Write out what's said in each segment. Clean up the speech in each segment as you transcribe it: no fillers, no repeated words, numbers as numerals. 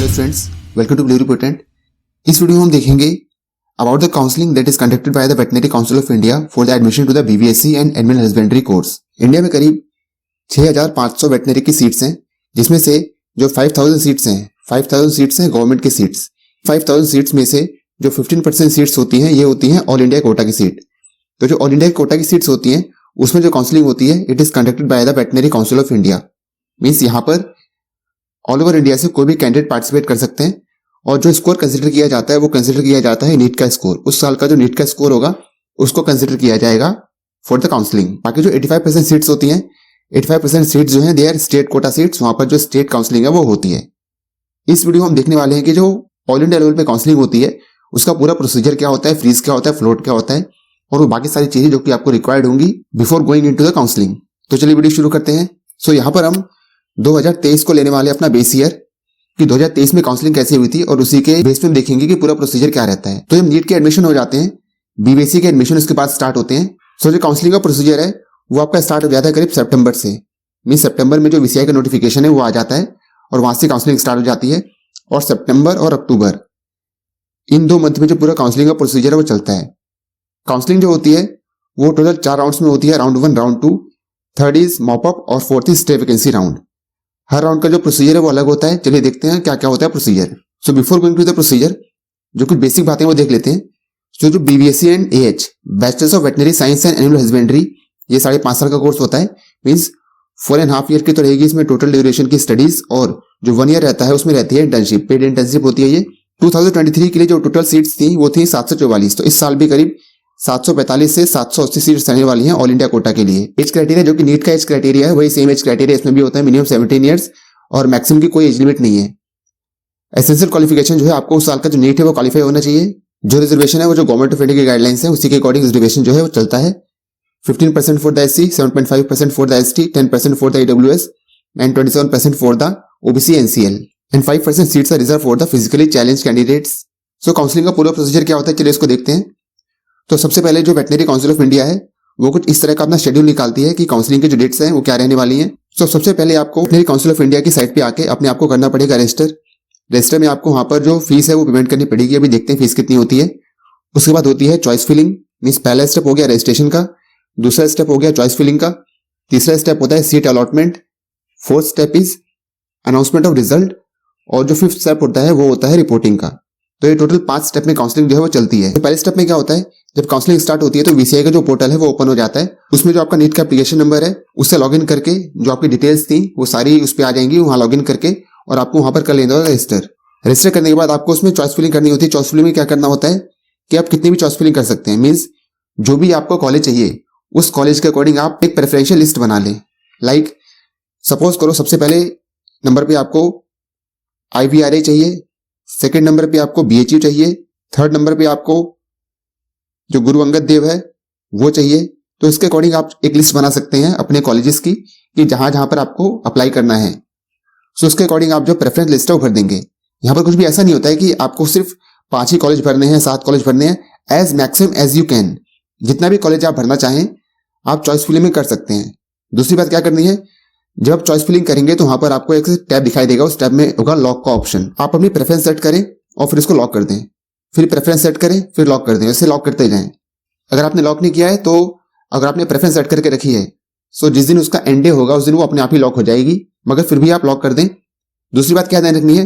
Hello friends, welcome to blue रिपोर्टेंट। इस video में हम देखेंगे about the counselling that is conducted by the veterinary council of India for the admission to the BVSc and animal husbandry course. India में करीब 6500 veterinary की seats हैं, जिसमें से जो 5000 सीट्स हैं गवर्नमेंट की सीट्स। 5000 सीट्स में से जो 15% सीट्स होती हैं, ये होती हैं ऑल इंडिया कोटा की सीट। तो जो ऑल इंडिया कोटा की सीट्स होती हैं उसमें जो काउंसलिंग होती है it is conducted by the veterinary council of India. Means यहाँ पर ऑल ओवर इंडिया से कोई भी कैंडिडेट पार्टिसिपेट कर सकते हैं, और जो स्कोर कंसीडर किया जाता है वो कंसीडर किया जाता है नीट का स्कोर। उस साल का जो नीट का स्कोर होगा उसको कंसीडर किया जाएगा फॉर द काउंसलिंग। बाकी जो 85% सीट्स होती हैं, 85% सीट्स जो हैं they are state quota seats, वहां पर जो स्टेट काउंसलिंग है वो होती है। इस वीडियो में हम देखने वाले हैं कि जो ऑल इंडिया लेवल पे काउंसलिंग होती है उसका पूरा प्रोसीजर क्या होता है, फीस क्या होता है, फ्लोट क्या होता है, और वो बाकी सारी चीजें जो कि आपको रिक्वायर्ड होंगी before going into the counselling. तो चलिए वीडियो शुरू करते हैं। सो यहाँ पर हम 2023 को लेने वाले अपना बेस ईयर कि 2023 में काउंसलिंग कैसे हुई थी, और उसी के बेस पे हम देखेंगे कि पूरा प्रोसीजर क्या रहता है। तो जब नीट के एडमिशन हो जाते हैं, बीवीएससी के एडमिशन उसके बाद स्टार्ट होते हैं। सो जो काउंसलिंग का प्रोसीजर है वो आपका स्टार्ट हो जाता है करीब सितंबर से। मीन सितंबर में जो वीसीआई का नोटिफिकेशन है वो आ जाता है और वहां से काउंसलिंग स्टार्ट हो जाती है, और सितंबर और अक्टूबर इन 2 मंथ में जो पूरा काउंसलिंग का प्रोसीजर है वो चलता है। काउंसलिंग जो होती है वो टोटल 4 राउंड्स में होती है, round 1, round 2, third is mop up और fourth is stray vacancy round. हर राउंड का जो प्रोसीजर है वो अलग होता है। चलिए देखते हैं क्या क्या होता है procedure. So before going to the procedure जो कुछ बेसिक बातें वो देख लेते हैं। सो जो BVSc and AH bachelors of veterinary science and animal husbandry, ये 5.5 साल का कोर्स होता है। मींस 4.5 ईयर की तो रहेगी इसमें टोटल ड्यूरेशन की स्टडीज, और जो 1 ईयर रहता है उसमें रहती है इंटर्नशिप, पेड इंटर्नशिप होती है। ये 2023 के लिए जो टोटल सीट्स थी वो थी 744। तो इस साल भी करीब 745 से 780 सीट्स रहने वाली हैं ऑल इंडिया कोटा के लिए। एज क्राइटेरिया जो कि नीट का एज क्राइटेरिया है वही सेम एज क्राइटेरिया इसमें भी होता है, मिनिमम 17 ईयर्स, और मैक्सिमम की कोई एज लिमिट नहीं है। एसेंशियल क्वालिफिकेशन जो है आपको उस साल का जो नीट है वो क्वालिफाई होना चाहिए। जो रिजर्वेशन है वो जो गवर्नमेंट ऑफ इंडिया की गाइडलाइंस है उसी के अकॉर्डिंग रिजर्वेशन जो है वो चलता है। 15% for the SC, 7.5% for the ST, 10% for the EWS and 27% for the OBC NCL, and 5% seats are reserve for the physically challenge candidates. So counselling का पूरा प्रोसीजर क्या होता है, चलिए इसको देखते हैं। तो सबसे पहले जो वेटनरी काउंसिल ऑफ इंडिया है वो कुछ इस तरह का अपना शेड्यूल निकालती है कि काउंसलिंग की जो डेट्स हैं वो क्या रहने वाली हैं। तो सबसे पहले आपको वेटनरी काउंसिल ऑफ इंडिया की साइट पे आके अपने आपको करना पड़ेगा रजिस्टर में आपको वहां पर जो फीस है वो पेमेंट करनी पड़ेगी। अभी देखते हैं फीस कितनी होती है। उसके बाद होती है चॉइस फिलिंग। मीन्स पहला स्टेप हो गया रजिस्ट्रेशन का, दूसरा स्टेप हो गया चॉइस फिलिंग का, तीसरा स्टेप होता है seat allotment, fourth step is announcement of result, और जो 5th स्टेप होता है वो होता है रिपोर्टिंग का। तो ये टोटल 5 स्टेप में काउंसलिंग जो है वो चलती है। तो पहले स्टेप में क्या होता है, जब काउंसलिंग स्टार्ट होती है तो वीसीआई का जो पोर्टल है वो ओपन हो जाता है। उसमें जो आपका नीट का एप्लीकेशन नंबर है उससे लॉगिन करके जो आपकी डिटेल्स थी वो सारी उस पर आ जाएंगी, वहां लॉगिन करके, और आपको वहां पर कर लेना होगा रजिस्टर करने के बाद आपको उसमें चॉइस फिलिंग करनी होती है। चॉइस फिलिंग में क्या करना होता है कि आप कितनी भी चॉइस फिलिंग कर सकते हैं। मीन्स जो भी आपको कॉलेज चाहिए उस कॉलेज के अकॉर्डिंग आप एक प्रेफरेंशियल लिस्ट बना लें। लाइक सपोज करो सबसे पहले नंबर पे आपको IVRA चाहिए, सेकेंड नंबर पे आपको BHU चाहिए, थर्ड नंबर पे आपको जो गुरु अंगद देव है वो चाहिए। तो इसके अकॉर्डिंग आप एक लिस्ट बना सकते हैं अपने कॉलेजेस की कि जहां जहां पर आपको अप्लाई करना है। सो उसके अकॉर्डिंग आप जो प्रेफरेंस लिस्ट है वो भर देंगे। यहाँ पर कुछ भी ऐसा नहीं होता है कि आपको सिर्फ 5 ही कॉलेज भरने हैं, 7 कॉलेज भरने हैं। As maximum as you can, जितना भी कॉलेज आप भरना चाहें आप चॉइस फिलिंग में कर सकते हैं। दूसरी बात क्या करनी है, जब आप चॉइस फिलिंग करेंगे तो वहां पर आपको एक टैब दिखाई देगा, उस टैब में होगा लॉक का ऑप्शन। आप अपनी प्रेफरेंस सेट करें और फिर इसको लॉक कर दें, फिर प्रेफरेंस सेट करें फिर लॉक कर दें, ऐसे लॉक करते जाएं। अगर आपने लॉक नहीं किया है तो अगर आपने प्रेफरेंस सेट करके रखी है सो जिस दिन उसका एंड डे होगा उस दिन वो अपने आप ही लॉक हो जाएगी, मगर फिर भी आप लॉक कर दें। दूसरी बात क्या ध्यान रखनी है,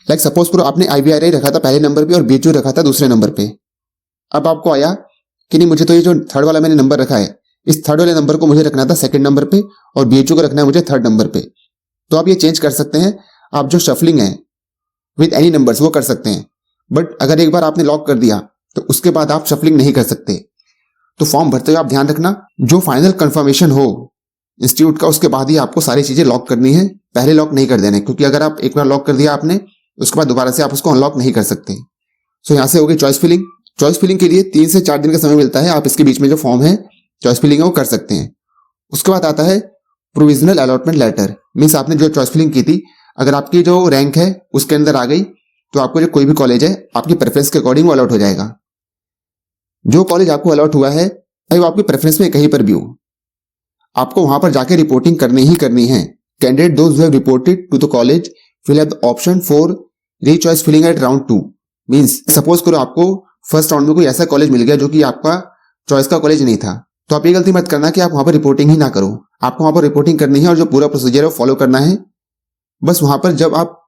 लाइक सपोज करो आपने IVRA रखा था पहले नंबर पे और BHU रखा था दूसरे नंबर पे। अब आपको आया कि नहीं मुझे तो ये जो थर्ड वाला मैंने नंबर रखा है इस थर्ड वाले नंबर को मुझे रखना था सेकंड नंबर पे, और BHU को रखना है मुझे थर्ड नंबर पे। तो आप ये चेंज कर सकते हैं। आप जो शफलिंग है विद एनी नंबर्स वो कर सकते हैं, बट अगर एक बार आपने लॉक कर दिया तो उसके बाद आप शफलिंग नहीं कर सकते। तो फॉर्म भरते हुए आप ध्यान रखना जो फाइनल कंफर्मेशन हो इंस्टीट्यूट का उसके बाद ही आपको सारी चीजें लॉक करनी है, पहले लॉक नहीं कर देने, क्योंकि अगर आप एक बार लॉक कर दिया आपने उसके बाद दोबारा से आप उसको अनलॉक नहीं कर सकते। सो यहाँ से हो गई चॉइस फिलिंग। चॉइस फिलिंग के लिए 3 से 4 दिन का समय मिलता है, आप इसके बीच में जो फॉर्म है चॉइस फिलिंग है वो कर सकते हैं। उसके बाद आता है प्रोविजनल अलॉटमेंट लेटर। मीन्स आपने जो चॉइस फिलिंग की थी अगर आपकी जो रैंक है उसके अंदर आ गई तो आपको जो कोई भी कॉलेज है आपकी प्रेफरेंस के अकॉर्डिंग वो अलॉट हो जाएगा। जो कॉलेज आपको अलॉट हुआ है चाहे वो आपकी प्रेफरेंस में कहीं पर भी हो, आपको वहां पर जाके रिपोर्टिंग करनी ही करनी है। Candidate those who have reported to the college fill up the option for re choice filling at round 2। Means suppose करो आपको फर्स्ट राउंड में कोई ऐसा कॉलेज मिल गया जो कि आपका चॉइस का कॉलेज नहीं था, तो आप ये गलती मत करना कि आप वहां पर रिपोर्टिंग ही ना करो। आपको वहां पर रिपोर्टिंग करनी है और जो पूरा प्रोसीजर है वो फॉलो करना है। बस वहां पर जब आप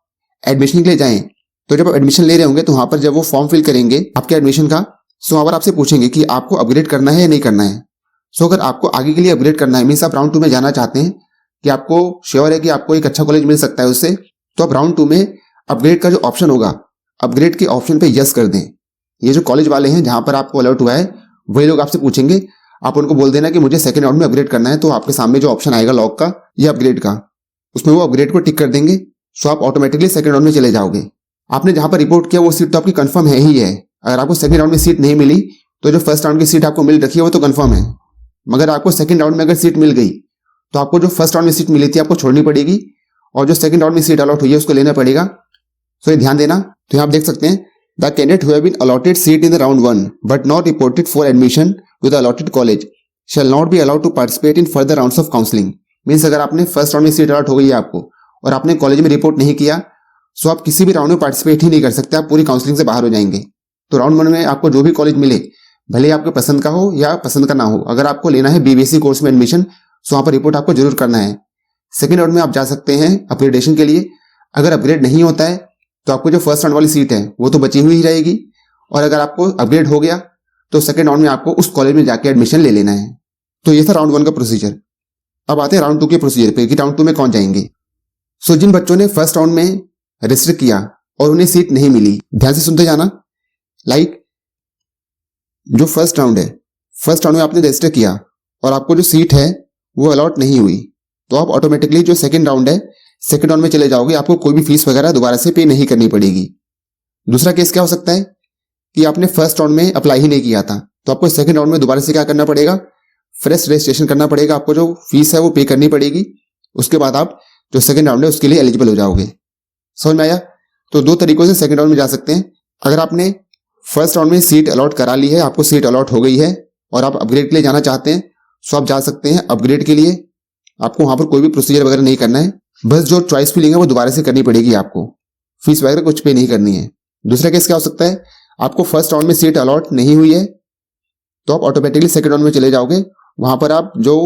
एडमिशन के लिए जाएं, तो जब आप एडमिशन ले रहे होंगे तो वहां पर जब वो फॉर्म फिल करेंगे आपके एडमिशन का, सो वहां पर आपसे पूछेंगे कि आपको अपग्रेड करना है या नहीं करना है। सो अगर आपको आगे के लिए अपग्रेड करना है, मीन्स आप राउंड 2 में जाना चाहते हैं कि आपको श्योर है कि आपको एक अच्छा कॉलेज मिल सकता है उससे, तो आप राउंड 2 में अपग्रेड का जो ऑप्शन होगा, अपग्रेड के ऑप्शन पे यस कर दें। ये जो कॉलेज वाले हैं जहां पर आपको अलर्ट हुआ है वही लोग आपसे पूछेंगे, आप उनको बोल देना कि मुझे सेकंड राउंड में अपग्रेड करना है, तो आपके सामने जो ऑप्शन आएगा लॉक का या अपग्रेड का, उसमें वो अपग्रेड को टिक कर देंगे, सो आप ऑटोमेटिकली सेकंड राउंड में चले जाओगे। आपने जहां पर रिपोर्ट किया वो सीट तो आपकी कंफर्म है ही है। अगर आपको सेकंड राउंड में सीट नहीं मिली तो जो फर्स्ट राउंड की सीट आपको मिल रखी है वो तो कंफर्म है, मगर आपको सेकंड राउंड में अगर सीट मिल गई तो आपको जो फर्स्ट राउंड में सीट मिली थी आपको छोड़नी पड़ेगी और जो सेकंड राउंड में सीट अलॉट हुई है उसको लेना पड़ेगा। सो ये ध्यान देना। तो यहाँ आप देख सकते हैं the candidate who have been allotted seat in the round 1 but not reported for admission to the allotted college shall not be allowed to participate in further rounds of counselling. Means अगर आपने first round में seat allot हो गई है आपको और आपने college में रिपोर्ट नहीं किया, सो आप किसी भी राउंड में पार्टिसिपेट ही नहीं कर सकते, आप पूरी काउंसलिंग से बाहर हो जाएंगे। तो राउंड 1 में आपको जो भी कॉलेज मिले, भले आपको पसंद का हो या पसंद का ना हो, अगर आपको लेना है बीबीएससी कोर्स में एडमिशन, सो वहां पर रिपोर्ट आपको जरूर करना है। सेकंड राउंड में आप जा सकते हैं अपग्रेडेशन के लिए। अगर अपग्रेड नहीं होता है तो आपको जो फर्स्ट राउंड वाली सीट है वो तो बची हुई ही रहेगी, और अगर आपको अपग्रेड हो गया तो सेकंड राउंड में आपको उस कॉलेज में जाके एडमिशन ले लेना है। तो ये था राउंड 1 का प्रोसीजर। अब आते हैं राउंड 2 के प्रोसीजर पे कि राउंड 2 में कौन जाएंगे। सो जिन बच्चों ने फर्स्ट राउंड में रजिस्टर किया और उन्हें सीट नहीं मिली, ध्यान से सुनते जाना। लाइक जो फर्स्ट राउंड है, फर्स्ट राउंड में आपने रजिस्टर किया और आपको जो सीट है वो अलॉट नहीं हुई, तो आप ऑटोमेटिकली जो सेकंड राउंड है, सेकंड राउंड में चले जाओगे, आपको कोई भी फीस वगैरह दोबारा से पे नहीं करनी पड़ेगी। दूसरा केस क्या हो सकता है कि आपने फर्स्ट राउंड में अप्लाई ही नहीं किया था, तो आपको सेकंड राउंड में दोबारा से क्या करना पड़ेगा, फ्रेश रजिस्ट्रेशन करना पड़ेगा, आपको जो फीस है वो पे करनी पड़ेगी। उसके बाद आप जो सेकंड राउंड है उसके लिए एलिजिबल हो जाओगे। समझ में आया? तो 2 तरीकों से सेकंड राउंड में जा सकते हैं। अगर आपने फर्स्ट राउंड में सीट अलॉट करा ली है, आपको सीट अलॉट हो गई है और आप अपग्रेड के लिए जाना चाहते हैं, सो आप जा सकते हैं अपग्रेड के लिए। आपको वहां पर कोई भी प्रोसीजर वगैरह नहीं करना है, बस जो चॉइस फिलिंग है वो दोबारा से करनी पड़ेगी, आपको फीस वगैरह कुछ पे नहीं करनी है। दूसरा केस क्या हो सकता है, आपको फर्स्ट राउंड में सीट अलॉट नहीं हुई है तो आप ऑटोमेटिकली सेकंड राउंड में चले जाओगे। वहां पर आप जो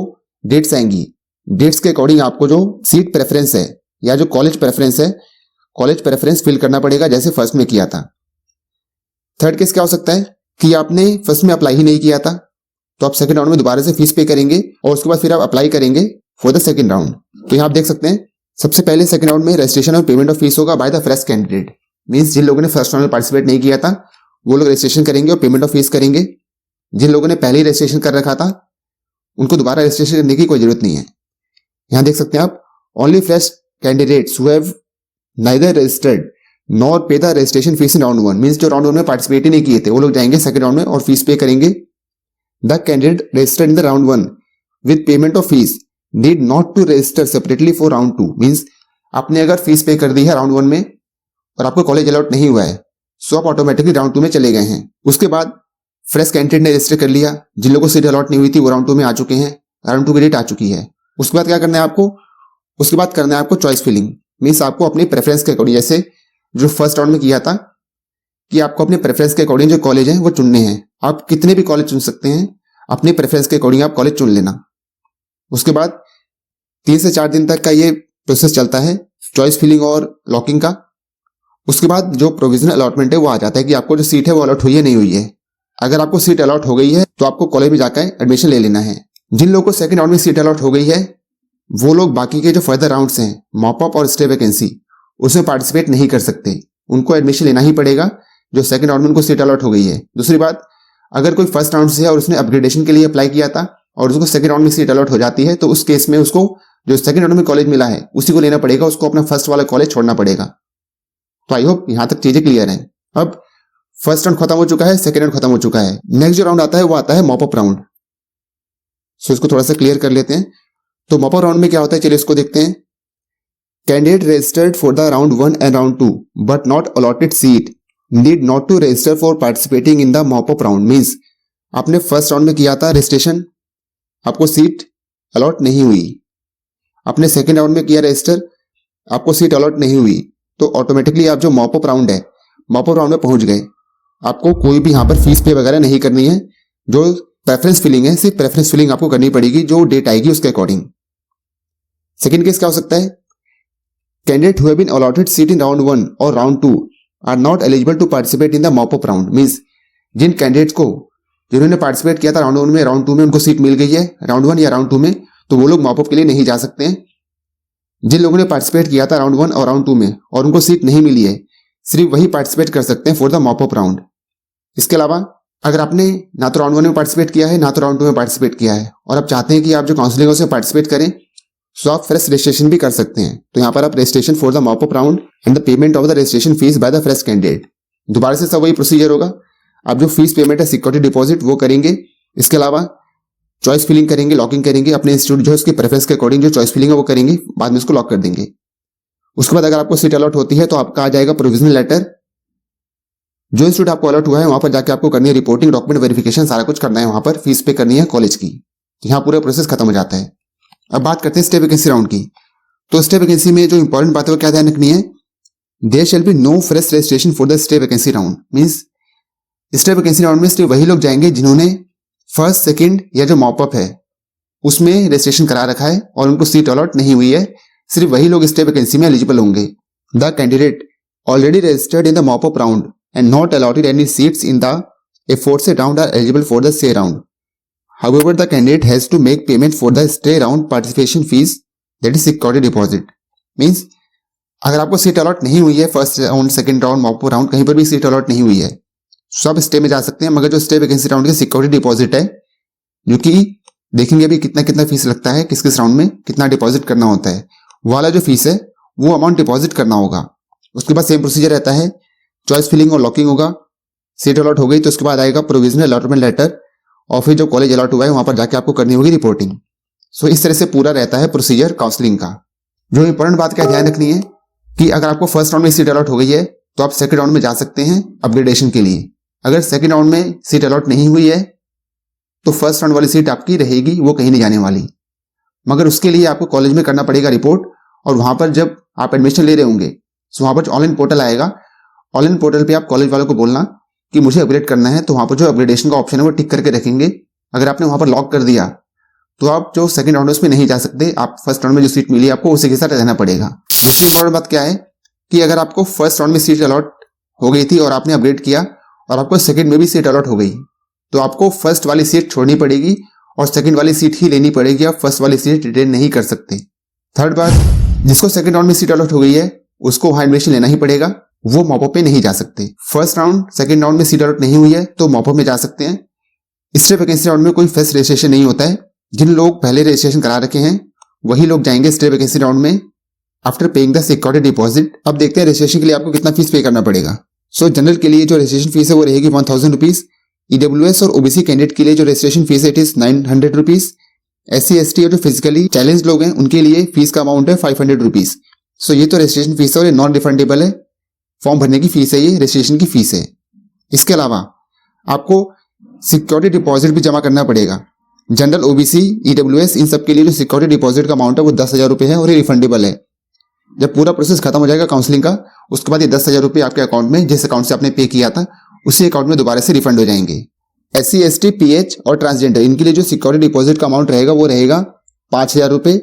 डेट्स आएंगी, डेट्स के अकॉर्डिंग आपको जो सीट प्रेफरेंस है या जो कॉलेज प्रेफरेंस है, कॉलेज प्रेफरेंस फिल करना पड़ेगा जैसे फर्स्ट में किया था। थर्ड केस क्या हो सकता है कि आपने फर्स्ट में अप्लाई ही नहीं किया था, तो आप सेकंड राउंड में दोबारा से फीस पे करेंगे और उसके बाद फिर आप अप्लाई करेंगे फॉर द सेकंड राउंड। तो यहाँ आप देख सकते हैं सबसे पहले सेकंड राउंड में रजिस्ट्रेशन और पेमेंट ऑफ फीस होगा by the fresh candidate. Means जिन लोगों ने फर्स्ट राउंड में पार्टिसिपेट नहीं किया था वो लोग रजिस्ट्रेशन करेंगे और पेमेंट ऑफ फीस करेंगे। जिन लोगों ने पहले ही रजिस्ट्रेशन कर रखा था उनको दोबारा रजिस्ट्रेशन करने की कोई जरूरत नहीं है। यहाँ देख सकते हैं आप, only fresh candidates who have neither registered nor pay the registration fees in round 1। Means जो राउंड 1 में पार्टिसिपेट ही नहीं किए थे वो लोग जाएंगे सेकंड राउंड में और फीस पे करेंगे। The candidate registered in the round 1 with payment of fees need not to register separately for round 2। Means आपने अगर फीस पे कर दी है राउंड 1 में और आपको कॉलेज अलॉट नहीं हुआ है, सो आप ऑटोमेटिकली राउंड 2 में चले गए हैं। उसके बाद फ्रेश कैंडिडेट ने रजिस्टर कर लिया, जिन लोगों को सीट अलॉट नहीं हुई थी वो राउंड 2 में आ चुके हैं, राउंड 2 की डेट आ चुकी है। उसके बाद क्या करना है आपको, उसके बाद करना है आपको चॉइस फिलिंग। मींस आपको अपनी प्रेफरेंस के अकॉर्डिंग, जैसे जो फर्स्ट राउंड में किया था कि आपको अपने प्रेफरेंस के अकॉर्डिंग जो कॉलेज है वो चुनने हैं। आप कितने भी कॉलेज चुन सकते हैं, अपनी प्रेफरेंस के अकॉर्डिंग आप कॉलेज चुन लेना। उसके बाद 3 से 4 दिन तक का ये प्रोसेस चलता है चॉइस फिलिंग और लॉकिंग का। उसके बाद जो प्रोविजनल अलॉटमेंट है वो आ जाता है कि आपको जो सीट है वो अलॉट हुई है नहीं हुई है। अगर आपको सीट अलॉट हो गई है तो आपको कॉलेज में जाकर एडमिशन ले लेना है। जिन लोगों को सेकंड राउंड में सीट अलॉट हो गई है वो लोग बाकी के जो फर्दर राउंड्स हैं, मॉप अप और स्टे वैकेंसी, उसमें पार्टिसिपेट नहीं कर सकते। उनको एडमिशन लेना ही पड़ेगा जो सेकंड राउंड में उनको सीट अलॉट हो गई है। दूसरी बात, अगर कोई फर्स्ट राउंड से है और उसने अपग्रेडेशन के लिए अप्लाई किया था और उसको सेकंड राउंड में सीट अलॉट हो जाती है, तो उस केस में उसको जो सेकंड राउंड में कॉलेज मिला है उसी को लेना पड़ेगा, उसको अपना फर्स्ट वाला कॉलेज छोड़ना पड़ेगा। तो आई होप यहां तक चीजें क्लियर हैं। अब फर्स्ट राउंड खत्म हो चुका है, सेकंड राउंड खत्म हो चुका है। नेक्स्ट जो राउंड आता है वो आता है मॉप अप राउंड। सो इसको थोड़ा सा क्लियर कर लेते हैं। तो मॉप अप राउंड में क्या होता है, चलिए इसको देखते हैं। Candidate registered for the round 1 and round 2 but not allotted seat need not to register for participating in the mop up round. Means आपने फर्स्ट राउंड में किया था रजिस्ट्रेशन, आपको सीट अलॉट नहीं हुई। आपने सेकेंड राउंड में किया रजिस्टर, आपको सीट अलॉट नहीं हुई, तो ऑटोमेटिकली आप जो मॉप अप राउंड है, मॉप अप राउंड में पहुंच गए। आपको कोई भी यहाँ पर फीस पे वगैरह नहीं करनी है। जो प्रेफरेंस फिलिंग है, सिर्फ प्रेफरेंस फिलिंग आपको करनी पड़ेगी जो डेट आएगी उसके अकॉर्डिंग। सेकंड केस क्या हो सकता है, candidate who have been allotted seat in round 1 और round 2 are not eligible to participate in the mop up round. Means जिन कैंडिडेट्स को, जिन्होंने पार्टिसिपेट किया था राउंड 1 में, राउंड 2 में उनको सीट मिल गई है राउंड 1 या राउंड 2 में, तो वो लोग मॉप अप के लिए नहीं जा सकते हैं। जिन लोगों ने पार्टिसिपेट किया था राउंड 1 और राउंड 2 में और उनको सीट नहीं मिली है, सिर्फ वही पार्टिसिपेट कर सकते हैं for the mop up round. इसके अलावा अगर आपने ना तो राउंड 1 में पार्टिसिपेट किया है ना तो राउंड 2 में पार्टिसिपेट किया है और आप चाहते हैं कि आप जो काउंसलिंग है उसमें पार्टिसिपेट करें, तो आप फ्रेश रजिस्ट्रेशन भी कर सकते हैं। तो यहाँ पर आप registration for the mop up round and the payment of the registration fees bye the fresh candidate, दोबारा से सब वही प्रोसीजर होगा। आप जो फीस पेमेंट है सिक्योरिटी डिपॉजिट वो करेंगे। इसके अलावा चॉइस फिलिंग करेंगे, लॉकिंग करेंगे, अपने इंस्टीट्यूट जो है उसके प्रेफरेंस के अकॉर्डिंग जो चॉइस फिलिंग है वो करेंगे, बाद में उसको लॉक कर देंगे। उसके बाद अगर आपको सीट अलॉट होती है तो आपका आ जाएगा प्रोविजनल लेटर। जो इंस्टीट्यूट आपको अलॉट हुआ है वहां पर जाके आपको करनी है रिपोर्टिंग, डॉक्यूमेंट वेरिफिकेशन, सारा कुछ करना है, वहां पर फीस पे करनी है कॉलेज की। यहाँ पूरा प्रोसेस खत्म हो जाता है। अब बात करते हैं स्टे वैकेंसी राउंड की। तो स्टे वैकेंसी में जो इंपॉर्टेंट बात है वो क्या ध्यान रखनी है, there shall be no fresh registration for the stray vacancy round. Means stray vacancy round में सिर्फ वही लोग जाएंगे जिन्होंने फर्स्ट, सेकंड या जो मॉप अप है उसमें रजिस्ट्रेशन करा रखा है और उनको सीट अलॉट नहीं हुई है, सिर्फ वही लोग स्टे वैकेंसी में एलिजिबल होंगे। The candidate already registered in the mop up round and not allotted any seats in the aforesaid round are eligible for the stay round. However, the candidate has to make payment for the stay round participation fees, that is security deposit. Means अगर आपको seat allot नहीं हुई है first round, second round, mop round, कहीं पर भी seat allot नहीं हुई है, सब स्टे में जा सकते हैं। मगर जो स्टे वैकेंसी राउंड की सिक्योरिटी डिपॉजिट है, जो कि देखेंगे अभी कितना कितना फीस लगता है, किस किस राउंड में कितना डिपॉजिट करना होता है, वाला जो फीस है वो अमाउंट डिपॉजिट करना होगा। उसके बाद सेम प्रोसीजर रहता है, चॉइस फिलिंग और लॉकिंग होगा। सीट अलॉट हो गई तो उसके बाद आएगा प्रोविजनल अलॉटमेंट लेटर और फिर जो कॉलेज अलॉट हुआ है वहां पर जाके आपको करनी होगी रिपोर्टिंग। सो इस तरह से पूरा रहता है प्रोसीजर काउंसलिंग का। जो इंपॉर्टेंट बात का ध्यान रखनी है कि अगर आपको फर्स्ट राउंड में सीट अलॉट हो गई है तो आप सेकंड राउंड में जा सकते हैं अपग्रेडेशन के लिए। अगर सेकंड राउंड में सीट अलॉट नहीं हुई है तो फर्स्ट राउंड वाली सीट आपकी रहेगी, वो कहीं नहीं जाने वाली। मगर उसके लिए आपको कॉलेज में करना पड़ेगा रिपोर्ट, और वहां पर जब आप एडमिशन ले रहे होंगे तो वहां पर ऑनलाइन पोर्टल आएगा, ऑनलाइन पोर्टल पे आप कॉलेज वालों को बोलना कि मुझे अपग्रेड करना है, तो वहां पर जो अपग्रेडेशन का ऑप्शन है वो टिक करके रखेंगे। अगर आपने वहां पर लॉक कर दिया तो आप जो सेकंड राउंड में नहीं जा सकते, आप फर्स्ट राउंड में जो सीट मिली आपको उसी के साथ रहना पड़ेगा। दूसरी इंपॉर्टेंट बात क्या है कि अगर आपको फर्स्ट राउंड में सीट अलॉट हो गई थी और आपने अपग्रेड किया और आपको सेकंड में भी सीट अलॉट हो गई, तो आपको फर्स्ट वाली सीट छोड़नी पड़ेगी और सेकंड वाली सीट ही लेनी पड़ेगी। आप फर्स्ट वाली सीट रिटेन नहीं कर सकते। थर्ड बात, जिसको सेकंड राउंड में सीट अलॉट हो गई है उसको वहां एडमिशन लेना ही पड़ेगा, वो मॉप अप में नहीं जा सकते। फर्स्ट राउंड, सेकंड राउंड में सीट अलॉट नहीं हुई है तो मॉप अप में जा सकते हैं। स्टे वैकेंसी राउंड में कोई फ्रेश रजिस्ट्रेशन नहीं होता है। जिन लोग पहले रजिस्ट्रेशन करा रखे हैं वही लोग जाएंगे स्टे वैकेंसी राउंड में after paying the security deposit. अब देखते हैं रजिस्ट्रेशन के लिए आपको कितना फीस पे करना पड़ेगा। सो जनरल के लिए जो रजिस्ट्रेशन फीस है वो रहेगी 1000 रुपीज। ईडब्ल्यूएस और ओबीसी कैंडिडेट के लिए जो रजिस्ट्रेशन फीस है it is 900 rupees. SC ST और जो फिजिकली चैलेंज लोग हैं उनके लिए फीस का अमाउंट है 500 रुपीज। सो ये तो रजिस्ट्रेशन फीस है और ये नॉन रिफंडेबल है। फॉर्म भरने की फीस है, ये रजिस्ट्रेशन की फीस है। इसके अलावा आपको सिक्योरिटी डिपॉजिट भी जमा करना पड़ेगा। जनरल, ओबीसी, ईडब्ल्यूएस इन सब के लिए जो सिक्योरिटी डिपॉजिट का अमाउंट है वो 10,000 रुपये है और ये रिफंडेबल है। जब पूरा प्रोसेस खत्म हो जाएगा काउंसलिंग का, उसके बाद ये 10,000 रुपये आपके अकाउंट में, जिस अकाउंट से आपने पे किया था उसी अकाउंट में दोबारा से रिफंड हो जाएंगे। SC ST PH और ट्रांसजेंडर इनके लिए जो सिक्योरिटी डिपॉजिट का अमाउंट रहेगा वो रहेगा 5,000 रुपये।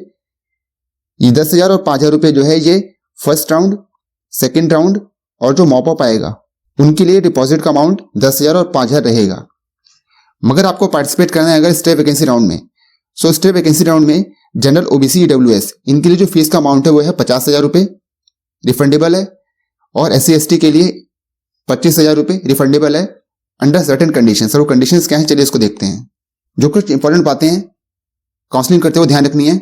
ये 10,000 और 5,000 रुपये जो है ये फर्स्ट राउंड, सेकेंड राउंड और जो मॉप अप आएगा उनके लिए डिपॉजिट का अमाउंट 10,000 और 5,000 रहेगा। मगर आपको पार्टिसिपेट करना है अगर स्टे वैकेंसी राउंड में, सो स्टे वैकेंसी राउंड में जनरल, ओबीसी, ईडब्ल्यूएस इनके लिए जो फीस का अमाउंट है वो है 50,000 रुपये, रिफंडेबल है। और SC ST के लिए 25,000 रुपये रिफंडेबल है अंडर सर्टेन कंडीशंस। और वो कंडीशंस क्या हैं चलिए इसको देखते हैं। जो कुछ इंपॉर्टेंट बातें हैं काउंसलिंग करते हुए ध्यान रखनी है।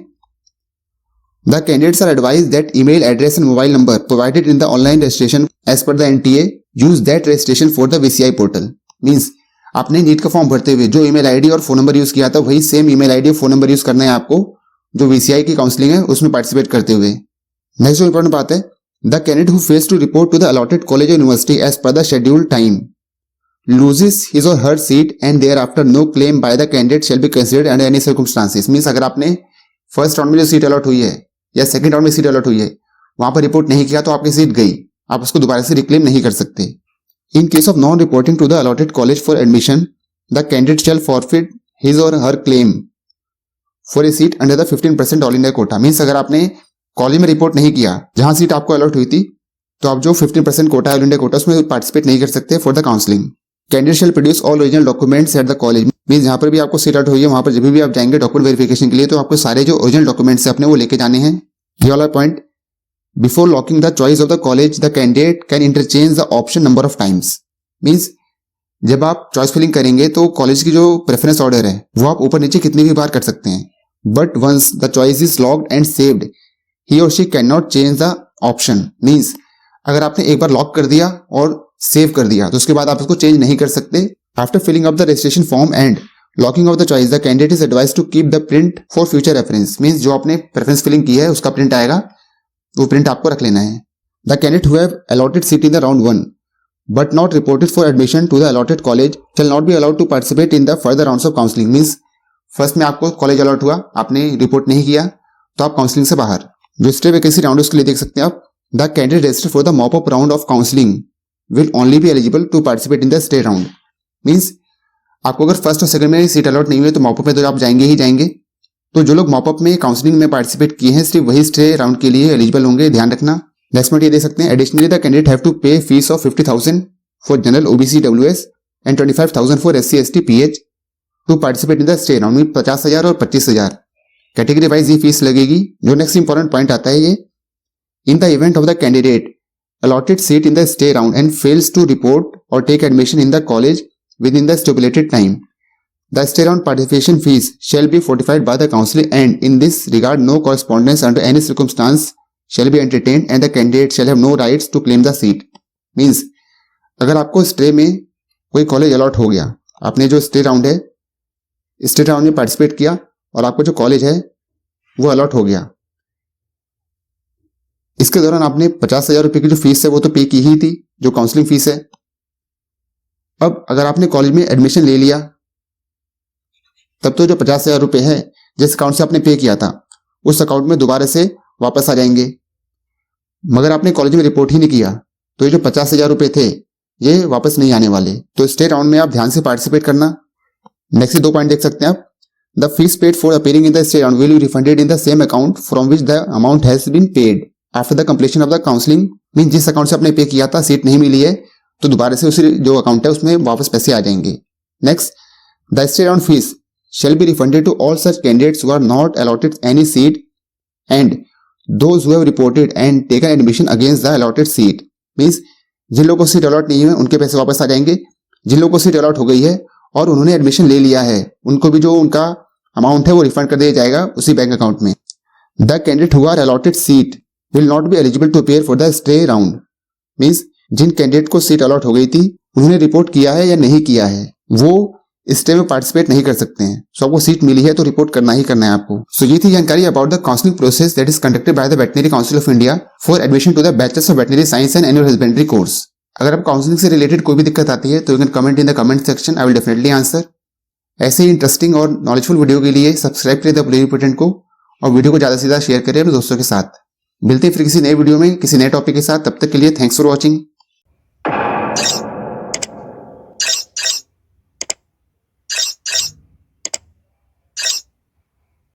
The candidates are advised that email address and mobile number provided in the online registration as per the NTA use that registration for the VCI portal. Means आपने नीट का फॉर्म भरते हुए जो ईमेल आईडी और phone number use किया था वही same email ID और फोन नंबर यूज करना है आपको जो VCI की काउंसलिंग है उसमें पार्टिसिपेट करते हुए। नेक्स्ट जो इंपॉर्टेंट बात है, the candidate who fails to report to the allotted college or university as per the scheduled time loses his or her seat and thereafter no claim by the candidate shall be considered under any circumstances। Means अगर आपने first round में जो seat allot हुई है या second round में seat allot हुई है वहां पर रिपोर्ट नहीं किया तो आपकी सीट गई, आप उसको दोबारा से रिक्लेम नहीं कर सकते। In case of non reporting to the allotted college for admission, the candidate shall forfeit his or her claim for a seat under the 15% all India quota. Means अगर आपने कॉलेज में रिपोर्ट नहीं किया जहां seat आपको allot हुई थी, तो आप जो 15% कोटा है ऑल इंडिया कोटा, उसमें पार्टिसिपेट नहीं कर सकते for the counselling. Candidate shell produce all original documents at the college. Means जहां पर भी आपको सीट अलॉट हुई है वहां पर जब भी आप जाएंगे डॉक्यूमेंट वेरिफिकेशन के लिए, तो आपको सारे जो ओरिजिनल डॉक्यूमेंट्स है अपने वो लेके जाने हैं। ये वाला point, before locking the choice of the college the candidate can interchange the option number of times. Means जब आप चॉइस फिलिंग करेंगे तो कॉलेज की जो प्रेफरेंस ऑर्डर है वो आप ऊपर नीचे कितनी भी बार कर सकते हैं, but once the choice is locked and saved he or she can not change the option. Means अगर आपने एक बार लॉक कर दिया और सेव कर दिया तो उसके बाद आप उसको चेंज नहीं कर सकते। After filling up the registration form and locking of the choice the candidate is advise to keep the print for future reference. Means जो आपने प्रेफरेंस फिलिंग की है उसका प्रिंट आएगा, वो प्रिंट आपको रख लेना है। The candidate who have allotted seat in the round 1 but not reported for admission to the allotted college shall not be allowed to participate in the further rounds of counseling। Means first में आपको college allot हुआ, आपने report नहीं किया तो आप counselling से बाहर। जो स्टे वैकेंसी राउंड उसके लिए देख सकते हैं आप। The candidate registered for the mop up round of counselling will only be eligible to participate in the stray round. Means आपको अगर फर्स्ट और सेकंड में सीट अलॉट नहीं हुई तो मॉपअप में तो आप जाएंगे ही जाएंगे। तो जो लोग मॉपअप में काउंसलिंग में पार्टिसिपेट किए हैं सिर्फ वही स्टे राउंड के लिए एलिजिबल होंगे, ध्यान रखना। नेक्स्ट पॉइंट ये दे सकते हैं, additionally the candidate have to pay fees of 50,000 for general OBC WS and 25,000 for SC ST PH to participate in the stay round। में 50,000 और 25,000 कैटेगरी वाइज ये फीस लगेगी। जो नेक्स्ट इंपॉर्टेंट पॉइंट आता है ये, in the event of the candidate allotted seat in the stay round and fails to report or take admission in the college within the stipulated time, the stay round participation fees shall be fortified by the council and in this regard no correspondence under any circumstance shall be entertained and the candidate shall have no rights to claim the seat। Means अगर आपको stay में कोई college allot हो गया, आपने जो stay round है stay round में पार्टिसिपेट किया और आपको जो कॉलेज है वो अलॉट हो गया, इसके दौरान आपने 50,000 रुपए की जो फीस है वो तो पे की ही थी, जो काउंसलिंग फीस है। अब अगर आपने कॉलेज में एडमिशन ले लिया तब तो जो 50,000 रुपए है जिस अकाउंट से आपने पे किया था उस अकाउंट में दोबारा से वापस आ जाएंगे। मगर आपने कॉलेज में रिपोर्ट ही नहीं किया तो ये जो 50,000 रुपए थे ये वापस नहीं आने वाले। तो स्टे राउंड में आप ध्यान से पार्टिसिपेट करना। नेक्स्ट 2 पॉइंट देख सकते हैं आप। The fees paid for appearing in the stray round will be refunded in the same account from which the amount has been paid after the completion of the counselling. Mean जिस account से आपने पे किया था, seat नहीं मिली है तो दोबारा से उसी जो अकाउंट है उसमें वापस पैसे आ जाएंगे। Next, the stray round fees shall be refunded to all such candidates who are not allotted any seat and those who have reported and taken admission against the allotted seat। मीन्स जिन लोगों को seat allot नहीं है उनके पैसे वापस आ जाएंगे। जिन लोगों को सीट अलॉट हो गई है और उन्होंने एडमिशन ले लिया है उनको भी जो उनका अमाउंट है वो रिफंड कर दिया जाएगा उसी बैंक अकाउंट में। The candidate who are allotted seat will not be eligible to appear for the stray round. Means जिन कैंडिडेट को सीट अलॉट हो गई थी उन्होंने रिपोर्ट किया है या नहीं किया है वो स्टे में पार्टिसिपेट नहीं कर सकते हैं। सो आपको सीट मिली है तो रिपोर्ट करना ही करना है आपको। सो ये थी जानकारी about the counselling process that is conducted by the veterinary council of India for admission to the bachelors of veterinary science and animal husbandry course. अगर आप काउंसलिंग से रिलेटेड कोई भी दिक्कत आती है तो you can comment in the comment section, I will definitely answer. ऐसे ही इंटरेस्टिंग और नॉलेजफुल वीडियो के लिए सब्सक्राइब करें द प्लेरिपोर्टेंट को और वीडियो को ज्यादा से ज्यादा शेयर करें अपने दोस्तों के साथ। मिलते हैं फिर किसी नए वीडियो में किसी नए टॉपिक के साथ, तब तक के लिए थैंक्स फॉर वॉचिंग।